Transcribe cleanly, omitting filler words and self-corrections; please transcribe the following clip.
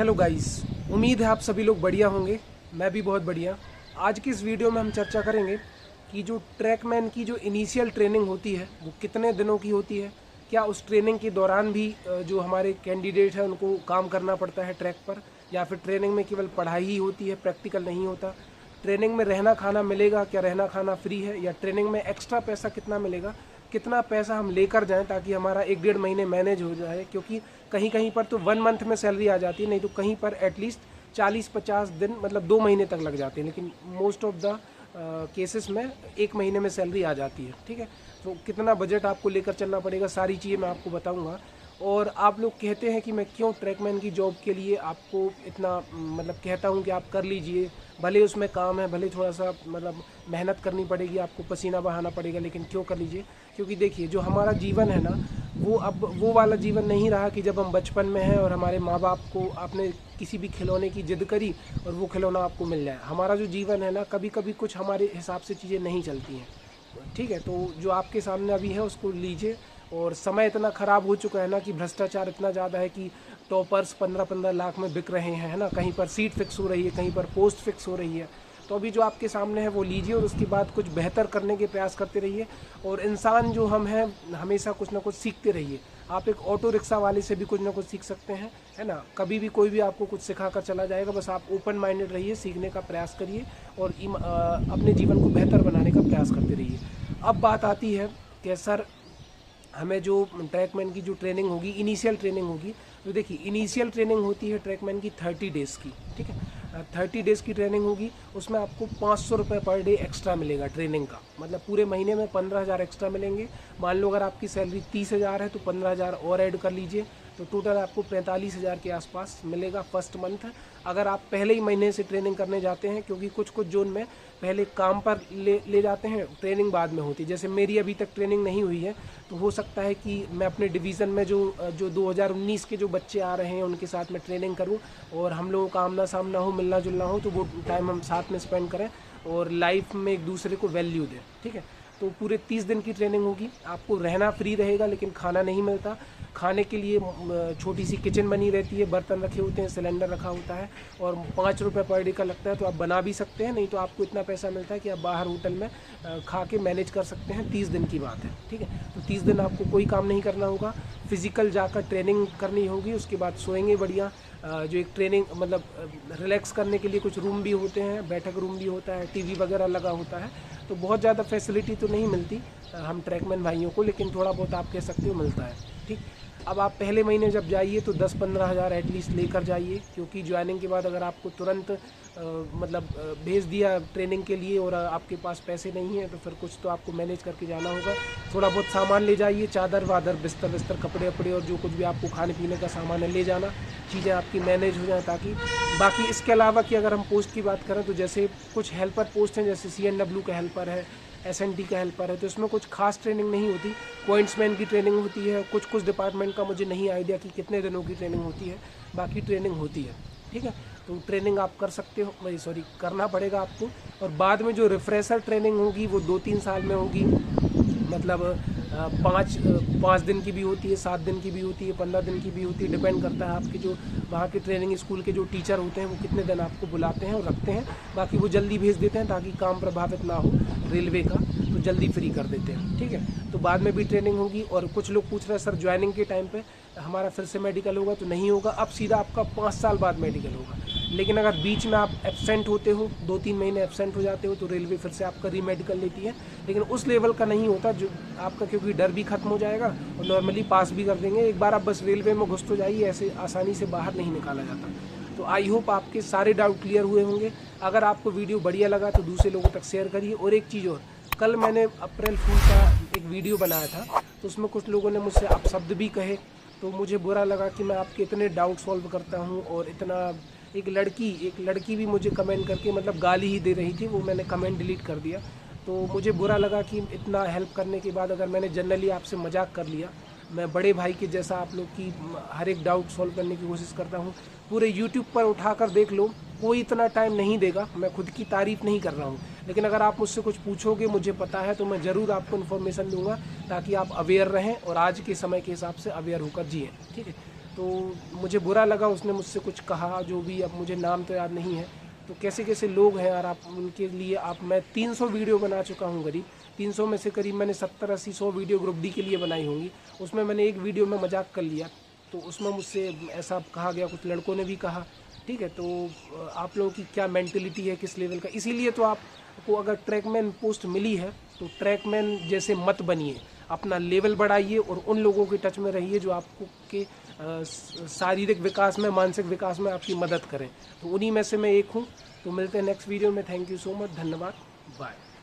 Hello guys, उम्मीद है आप सभी लोग बढ़िया होंगे। मैं भी बहुत बढ़िया। आज की इस वीडियो में हम चर्चा करेंगे कि जो ट्रैकमैन की जो इनिशियल ट्रेनिंग होती है वो कितने दिनों की होती है। क्या उस ट्रेनिंग के दौरान भी जो हमारे कैंडिडेट हैं उनको काम करना पड़ता है ट्रैक पर, या फिर ट्रेनिंग में केवल पढ़ाई ही होती है, प्रैक्टिकल नहीं होता। ट्रेनिंग में रहना खाना मिलेगा, क्या रहना खाना फ्री है, या ट्रेनिंग में एक्स्ट्रा पैसा कितना मिलेगा, कितना पैसा हम लेकर जाएं ताकि हमारा 1-1.5 महीने मैनेज हो जाए। क्योंकि कहीं कहीं पर तो 1 मंथ में सैलरी आ जाती है, नहीं तो कहीं पर एटलीस्ट 40-50 दिन मतलब 2 महीने तक लग जाते हैं, लेकिन मोस्ट ऑफ द केसेस में 1 महीने में सैलरी आ जाती है। ठीक है, तो कितना बजट आपको लेकर चलना पड़ेगा, सारी चीज़ें मैं आपको बताऊंगा। और आप लोग कहते हैं कि मैं क्यों ट्रैकमैन की जॉब के लिए आपको इतना मतलब कहता हूं कि आप कर लीजिए, भले उसमें काम है, भले थोड़ा सा मतलब मेहनत करनी पड़ेगी, आपको पसीना बहाना पड़ेगा, लेकिन क्यों कर लीजिए। क्योंकि देखिए, जो हमारा जीवन है ना, वो अब वो वाला जीवन नहीं रहा कि जब हम बचपन में हैं और हमारे माँ बाप को आपने किसी भी खिलौने की जिद करी और वो खिलौना आपको मिल जाए। हमारा जो जीवन है ना, कभी कभी कुछ हमारे हिसाब से चीज़ें नहीं चलती हैं। ठीक है, तो जो आपके सामने अभी है उसको लीजिए। और समय इतना ख़राब हो चुका है ना कि भ्रष्टाचार इतना ज़्यादा है कि टॉपर्स 15-15 लाख में बिक रहे हैं, है ना। कहीं पर सीट फिक्स हो रही है, कहीं पर पोस्ट फिक्स हो रही है। तो अभी जो आपके सामने है वो लीजिए और उसके बाद कुछ बेहतर करने के प्रयास करते रहिए। और इंसान जो हम हैं, हमेशा कुछ ना कुछ सीखते रहिए। आप एक ऑटो रिक्शा वाले से भी कुछ ना कुछ सीख सकते हैं, है ना। कभी भी कोई भी आपको कुछ सिखा कर चला जाएगा, बस आप ओपन माइंडेड रहिए, सीखने का प्रयास करिए और अपने जीवन को बेहतर बनाने का प्रयास करते रहिए। अब बात आती है कि सर, हमें जो ट्रैकमैन की जो ट्रेनिंग होगी, इनिशियल ट्रेनिंग होगी, तो देखिए इनिशियल ट्रेनिंग होती है ट्रैकमैन की 30 डेज़ की। ठीक है, 30 डेज़ की ट्रेनिंग होगी। उसमें आपको 500 रुपये पर डे एक्स्ट्रा मिलेगा ट्रेनिंग का, मतलब पूरे महीने में 15,000 एक्स्ट्रा मिलेंगे। मान लो अगर आपकी सैलरी 30,000 है तो 15,000 और ऐड कर लीजिए, तो टोटल आपको 45,000 के आसपास मिलेगा फर्स्ट मंथ। अगर आप पहले ही महीने से ट्रेनिंग करने जाते हैं, क्योंकि कुछ कुछ जोन में पहले काम पर ले जाते हैं, ट्रेनिंग बाद में होती है। जैसे मेरी अभी तक ट्रेनिंग नहीं हुई है, तो हो सकता है कि मैं अपने डिवीज़न में जो 2019 के जो बच्चे आ रहे हैं उनके साथ में ट्रेनिंग करूं और हम लोगों का आमना सामना हो, मिलना जुलना हो, तो वो टाइम हम साथ में स्पेंड करें और लाइफ में एक दूसरे को वैल्यू दें। ठीक है, तो पूरे 30 दिन की ट्रेनिंग होगी। आपको रहना फ्री रहेगा, लेकिन खाना नहीं मिलता। खाने के लिए छोटी सी किचन बनी रहती है, बर्तन रखे होते हैं, सिलेंडर रखा होता है और 5 रुपये पर डे का लगता है। तो आप बना भी सकते हैं, नहीं तो आपको इतना पैसा मिलता है कि आप बाहर होटल में खा के मैनेज कर सकते हैं। 30 दिन की बात है। ठीक है, तो 30 दिन आपको कोई काम नहीं करना होगा, फिजिकल जाकर ट्रेनिंग करनी होगी। उसके बाद सोएंगे बढ़िया। जो एक ट्रेनिंग मतलब रिलैक्स करने के लिए कुछ रूम भी होते हैं, बैठक रूम भी होता है, टीवी वगैरह लगा होता है। तो बहुत ज़्यादा फैसिलिटी तो नहीं मिलती हम ट्रैकमैन भाइयों को, लेकिन थोड़ा बहुत आप कह सकते हो मिलता है। ठीक, अब आप पहले महीने जब जाइए तो 10-15 हज़ार एटलीस्ट लेकर जाइए, क्योंकि ज्वाइनिंग के बाद अगर आपको तुरंत मतलब भेज दिया ट्रेनिंग के लिए और आपके पास पैसे नहीं हैं, तो फिर कुछ तो आपको मैनेज करके जाना होगा। थोड़ा बहुत सामान ले जाइए, चादर वादर, बिस्तर कपड़े वपड़े और जो कुछ भी आपको खाने पीने का सामान है ले जाना, चीज़ें आपकी मैनेज हो जाए ताकि। बाकी इसके अलावा कि अगर हम पोस्ट की बात करें तो जैसे कुछ हेल्पर पोस्ट हैं, जैसे CNW का हेल्पर है, SND का हेल्पर है, तो इसमें कुछ खास ट्रेनिंग नहीं होती। पॉइंट्समैन की ट्रेनिंग होती है। कुछ डिपार्टमेंट का मुझे नहीं आइडिया कि कितने दिनों की ट्रेनिंग होती है, बाकी ट्रेनिंग होती है। ठीक है, तो ट्रेनिंग आप कर सकते हो, करना पड़ेगा आपको। और बाद में जो रिफ्रेशर ट्रेनिंग होगी वो 2-3 साल में होगी, मतलब 5 दिन की भी होती है, 7 दिन की भी होती है, 15 दिन की भी होती है। डिपेंड करता है आपके जो वहाँ के ट्रेनिंग स्कूल के जो टीचर होते हैं वो कितने दिन आपको बुलाते हैं और रखते हैं। बाकी वो जल्दी भेज देते हैं ताकि काम प्रभावित ना हो रेलवे का, तो जल्दी फ्री कर देते हैं। ठीक है, तो बाद में भी ट्रेनिंग होगी। और कुछ लोग पूछ रहे हैं सर ज्वाइनिंग के टाइम पे हमारा फिर से मेडिकल होगा, तो नहीं होगा। अब सीधा आपका 5 साल बाद मेडिकल होगा। लेकिन अगर बीच में आप एब्सेंट होते हो, 2-3 महीने एब्सेंट हो जाते हो, तो रेलवे फिर से आपका रीमेडिकल लेती है, लेकिन उस लेवल का नहीं होता जो आपका, क्योंकि डर भी खत्म हो जाएगा और नॉर्मली पास भी कर देंगे। एक बार आप बस रेलवे में घुस तो जाइए, ऐसे आसानी से बाहर नहीं निकाला जाता। तो आई होप आपके सारे डाउट क्लियर हुए होंगे। अगर आपको वीडियो बढ़िया लगा तो दूसरे लोगों तक शेयर करिए। और एक चीज़ और, कल मैंने अप्रैल फूल का एक वीडियो बनाया था, तो उसमें कुछ लोगों ने मुझसे अपशब्द भी कहे, तो मुझे बुरा लगा कि मैं आपके इतने डाउट सॉल्व करता हूँ। और इतना एक लड़की भी मुझे कमेंट करके मतलब गाली ही दे रही थी, वो मैंने कमेंट डिलीट कर दिया। तो मुझे बुरा लगा कि इतना हेल्प करने के बाद अगर मैंने जनरली आपसे मजाक कर लिया। मैं बड़े भाई के जैसा आप लोग की हर एक डाउट सॉल्व करने की कोशिश करता हूँ। पूरे यूट्यूब पर उठाकर देख लो, कोई इतना टाइम नहीं देगा। मैं खुद की तारीफ़ नहीं कर रहा हूँ, लेकिन अगर आप मुझसे कुछ पूछोगे, मुझे पता है, तो मैं ज़रूर आपको इन्फॉर्मेशन दूंगा ताकि आप अवेयर रहें और आज के समय के हिसाब से अवेयर होकर जिए। ठीक है, तो मुझे बुरा लगा, उसने मुझसे कुछ कहा जो भी, अब मुझे नाम तो याद नहीं है। तो कैसे कैसे लोग हैं यार, आप उनके लिए मैं 300 वीडियो बना चुका हूँ करीब। 300 में से करीब मैंने 70-80-100 वीडियो ग्रुप डी के लिए बनाई होंगी। उसमें मैंने एक वीडियो में मजाक कर लिया, तो उसमें मुझसे ऐसा कहा गया, कुछ लड़कों ने भी कहा। ठीक है, तो आप लोगों की क्या मेंटेलिटी है, किस लेवल का। इसीलिए तो आपको अगर ट्रैकमैन पोस्ट मिली है तो ट्रैकमैन जैसे मत बनिए, अपना लेवल बढ़ाइए और उन लोगों के टच में रहिए जो आपको के शारीरिक विकास में, मानसिक विकास में आपकी मदद करें। तो उन्हीं में से मैं एक हूँ। तो मिलते हैं नेक्स्ट वीडियो में। थैंक यू सो मच, धन्यवाद, बाय।